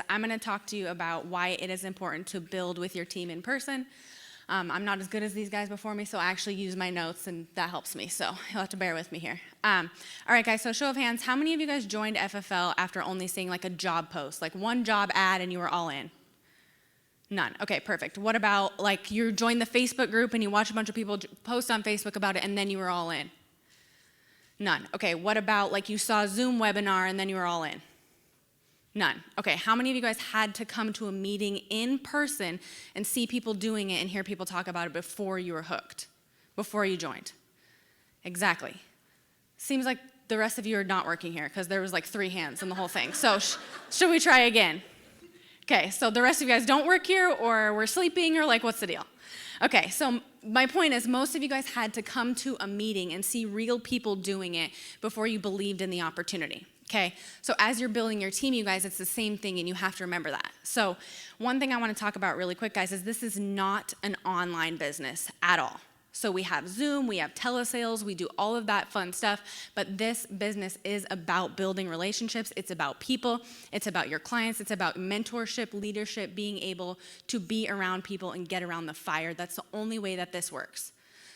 I'm going to talk to you about why it is important to build with your team in person. I'm not as good as these guys before me, so I actually use my notes, and that helps me, so you'll have to bear with me here. All right, guys, so show of hands, how many of you guys joined FFL after only seeing like a job post, like one job ad and you were all in? None. Okay, perfect. What about like you joined the Facebook group and you watch a bunch of people post on Facebook about it and then you were all in? None. Okay, what about like you saw a Zoom webinar and then you were all in? None. Okay, how many of you guys had to come to a meeting in person and see people doing it and hear people talk about it before you were hooked, before you joined? Exactly. Seems like the rest of you are not working here because there was like 3 hands in the whole thing. So should we try again? Okay, so the rest of you guys don't work here or we're sleeping or like what's the deal? Okay, so my point is most of you guys had to come to a meeting and see real people doing it before you believed in the opportunity. Okay, so as you're building your team, you guys, it's the same thing, and you have to remember that. So one thing I want to talk about really quick, guys, is this is not an online business at all. So we have Zoom, we have telesales, we do all of that fun stuff, but this business is about building relationships. It's about people. It's about your clients. It's about mentorship, leadership, being able to be around people and get around the fire. That's the only way that this works.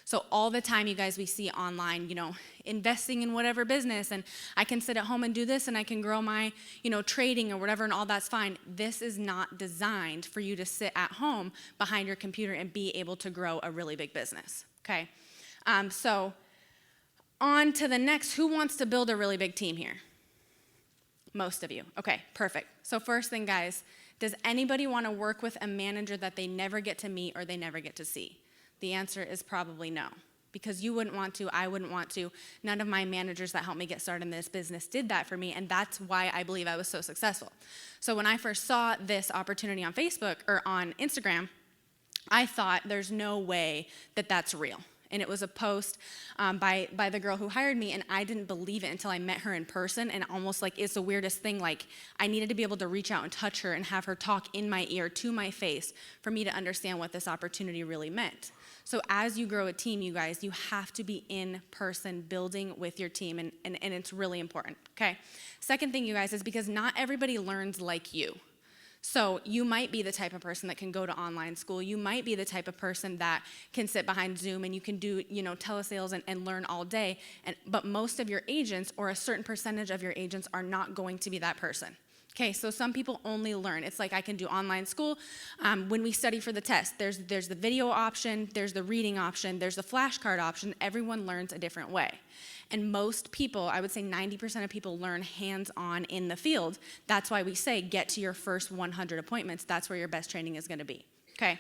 So all the time, you guys, we see online, investing in whatever business, and I can sit at home and do this, and I can grow my, trading or whatever, and all that's fine. This is not designed for you to sit at home behind your computer and be able to grow a really big business, okay? So on to the next. Who wants to build a really big team here? Most of you. Okay, perfect. So first thing, guys, does anybody want to work with a manager that they never get to meet or they never get to see? The answer is probably no, because you wouldn't want to, I wouldn't want to. None of my managers that helped me get started in this business did that for me, and that's why I believe I was so successful. So when I first saw this opportunity on Facebook or on Instagram, I thought there's no way that that's real. And it was a post by the girl who hired me, and I didn't believe it until I met her in person, and almost like it's the weirdest thing, like I needed to be able to reach out and touch her and have her talk in my ear to my face for me to understand what this opportunity really meant. So as you grow a team, you guys, you have to be in person building with your team, and it's really important, okay? Second thing, you guys, is because not everybody learns like you. So you might be the type of person that can go to online school. You might be the type of person that can sit behind Zoom and you can do, telesales and learn all day. But most of your agents, or a certain percentage of your agents, are not going to be that person. Okay, so some people only learn. It's like I can do online school. When we study for the test, there's the video option, there's the reading option, there's the flashcard option. Everyone learns a different way. And most people, I would say 90% of people, learn hands-on in the field. That's why we say get to your first 100 appointments. That's where your best training is going to be. Okay,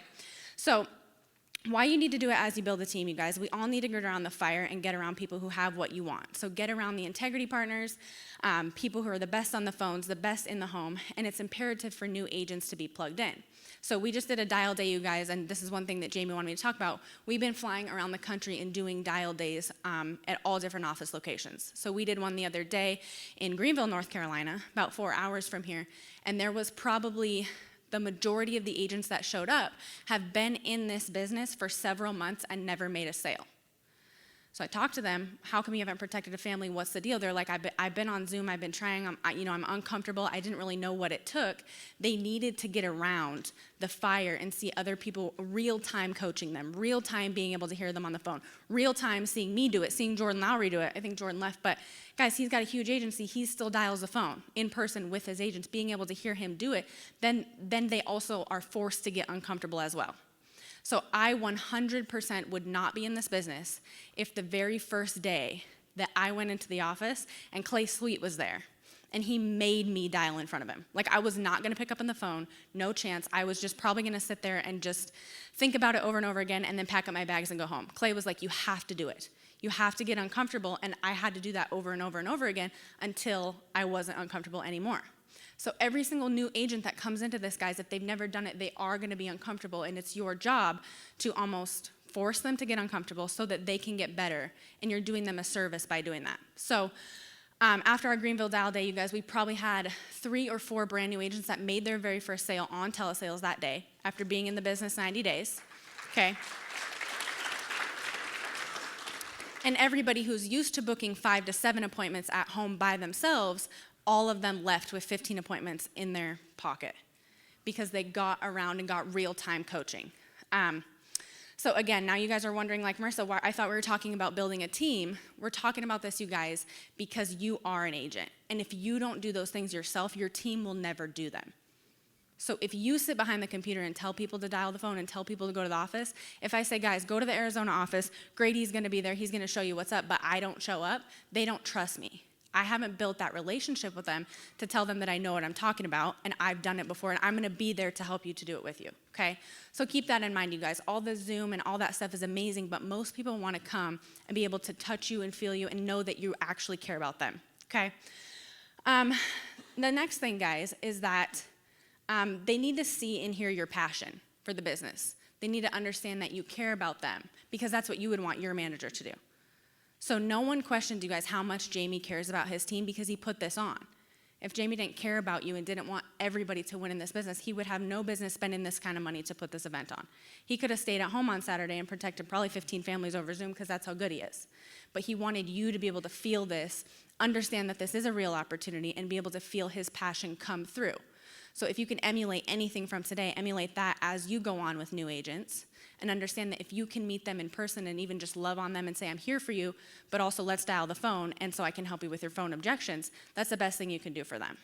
so why you need to do it as you build a team, you guys. We all need to get around the fire and get around people who have what you want. So get around the integrity partners, people who are the best on the phones, the best in the home, and it's imperative for new agents to be plugged in. So we just did a dial day, you guys, and this is one thing that Jamie wanted me to talk about. We've been flying around the country and doing dial days at all different office locations. So we did one the other day in Greenville, North Carolina, about 4 hours from here, and there was probably the majority of the agents that showed up have been in this business for several months and never made a sale. So I talked to them, how come you haven't protected a family? What's the deal? They're like, I've been on Zoom, I've been trying, I'm uncomfortable, I didn't really know what it took. They needed to get around the fire and see other people real-time coaching them, real-time being able to hear them on the phone, real-time seeing me do it, seeing Jordan Lowry do it. I think Jordan left, but guys, he's got a huge agency. He still dials the phone in person with his agents, being able to hear him do it. Then they also are forced to get uncomfortable as well. So I 100% would not be in this business if the very first day that I went into the office and Clay Sweet was there and he made me dial in front of him. Like I was not gonna pick up on the phone, no chance. I was just probably gonna sit there and just think about it over and over again and then pack up my bags and go home. Clay was like, you have to do it. You have to get uncomfortable, and I had to do that over and over and over again until I wasn't uncomfortable anymore. So every single new agent that comes into this, guys, if they've never done it, they are going to be uncomfortable, and it's your job to almost force them to get uncomfortable so that they can get better, and you're doing them a service by doing that. So after our Greenville Dial Day, you guys, we probably had 3 or 4 brand new agents that made their very first sale on telesales that day after being in the business 90 days, okay? And everybody who's used to booking 5 to 7 appointments at home by themselves all of them left with 15 appointments in their pocket because they got around and got real-time coaching. So again, now you guys are wondering, like, Marissa, why, I thought we were talking about building a team. We're talking about this, you guys, because you are an agent. And if you don't do those things yourself, your team will never do them. So if you sit behind the computer and tell people to dial the phone and tell people to go to the office, if I say, guys, go to the Arizona office, Grady's gonna be there, he's gonna show you what's up, but I don't show up, they don't trust me. I haven't built that relationship with them to tell them that I know what I'm talking about, and I've done it before, and I'm gonna be there to help you to do it with you, okay? So keep that in mind, you guys. All the Zoom and all that stuff is amazing, but most people wanna come and be able to touch you and feel you and know that you actually care about them, okay? The next thing, guys, is that they need to see and hear your passion for the business. They need to understand that you care about them, because that's what you would want your manager to do. So no one questioned, you guys, how much Jamie cares about his team because he put this on. If Jamie didn't care about you and didn't want everybody to win in this business, he would have no business spending this kind of money to put this event on. He could have stayed at home on Saturday and protected probably 15 families over Zoom because that's how good he is. But he wanted you to be able to feel this, understand that this is a real opportunity, and be able to feel his passion come through. So if you can emulate anything from today, emulate that as you go on with new agents, and understand that if you can meet them in person and even just love on them and say, I'm here for you, but also let's dial the phone, and so I can help you with your phone objections, that's the best thing you can do for them.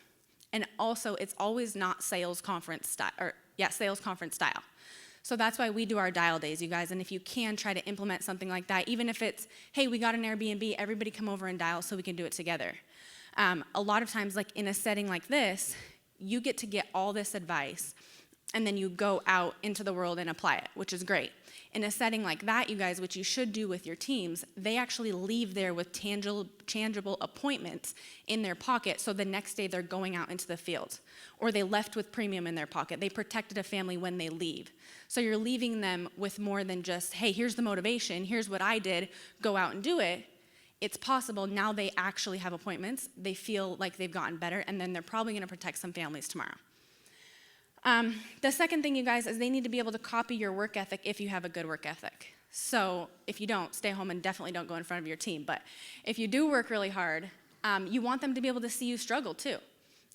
And also, it's always not sales conference style. So that's why we do our dial days, you guys, and if you can, try to implement something like that, even if it's, hey, we got an Airbnb, everybody come over and dial so we can do it together. A lot of times, like in a setting like this, you get to get all this advice, and then you go out into the world and apply it, which is great. In a setting like that, you guys, which you should do with your teams, they actually leave there with tangible appointments in their pocket, so the next day they're going out into the field. Or they left with premium in their pocket. They protected a family when they leave. So you're leaving them with more than just, hey, here's the motivation, here's what I did, go out and do it. It's possible now they actually have appointments, they feel like they've gotten better, and then they're probably gonna protect some families tomorrow. The second thing, you guys, is they need to be able to copy your work ethic if you have a good work ethic. So if you don't, stay home and definitely don't go in front of your team. But if you do work really hard, you want them to be able to see you struggle too.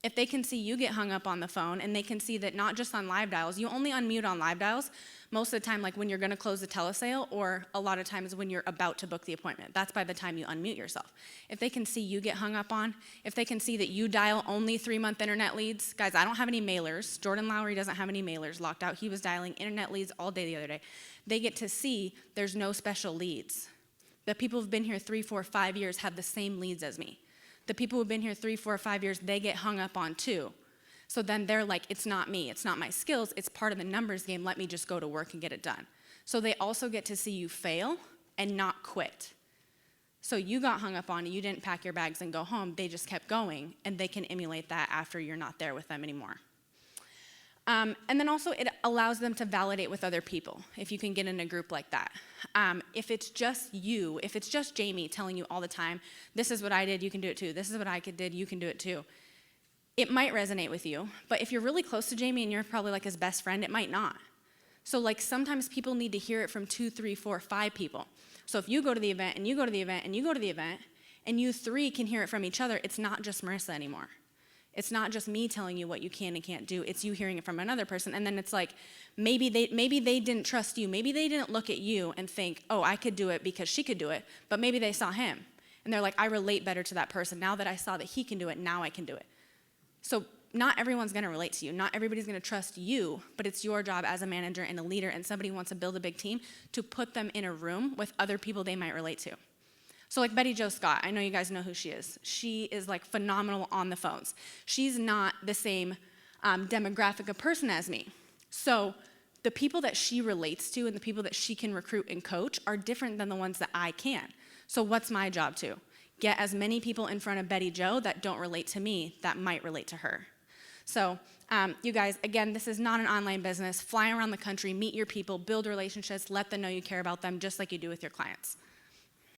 If they can see you get hung up on the phone, and they can see that not just on live dials, you only unmute on live dials most of the time, like when you're gonna close the telesale, or a lot of times when you're about to book the appointment. That's by the time you unmute yourself. If they can see you get hung up on, if they can see that you dial only 3-month internet leads, guys, I don't have any mailers. Jordan Lowry doesn't have any mailers locked out. He was dialing internet leads all day the other day. They get to see there's no special leads. The people who've been here 3, 4, 5 years have the same leads as me. The people who've been here 3, 4, 5 years, they get hung up on too. So then they're like, it's not me, it's not my skills, it's part of the numbers game, let me just go to work and get it done. So they also get to see you fail and not quit. So you got hung up on, you didn't pack your bags and go home, they just kept going, and they can emulate that after you're not there with them anymore. And then also it allows them to validate with other people, if you can get in a group like that. If it's just you, if it's just Jamie telling you all the time, this is what I did, you can do it too, this is what I did, you can do it too, it might resonate with you, but if you're really close to Jamie and you're probably like his best friend, it might not. So like sometimes people need to hear it from 2, 3, 4, 5 people. So if you go to the event and you go to the event and you go to the event and you 3 can hear it from each other, it's not just Marissa anymore. It's not just me telling you what you can and can't do, it's you hearing it from another person. And then it's like, maybe they didn't trust you, maybe they didn't look at you and think, oh, I could do it because she could do it, but maybe they saw him. And they're like, I relate better to that person. Now that I saw that he can do it, now I can do it. So not everyone's gonna relate to you, not everybody's gonna trust you, but it's your job as a manager and a leader and somebody who wants to build a big team to put them in a room with other people they might relate to. So like Betty Jo Scott, I know you guys know who she is. She is like phenomenal on the phones. She's not the same demographic of person as me. So the people that she relates to and the people that she can recruit and coach are different than the ones that I can. So what's my job to? Get as many people in front of Betty Jo that don't relate to me that might relate to her. So you guys, again, this is not an online business. Fly around the country, meet your people, build relationships, let them know you care about them just like you do with your clients.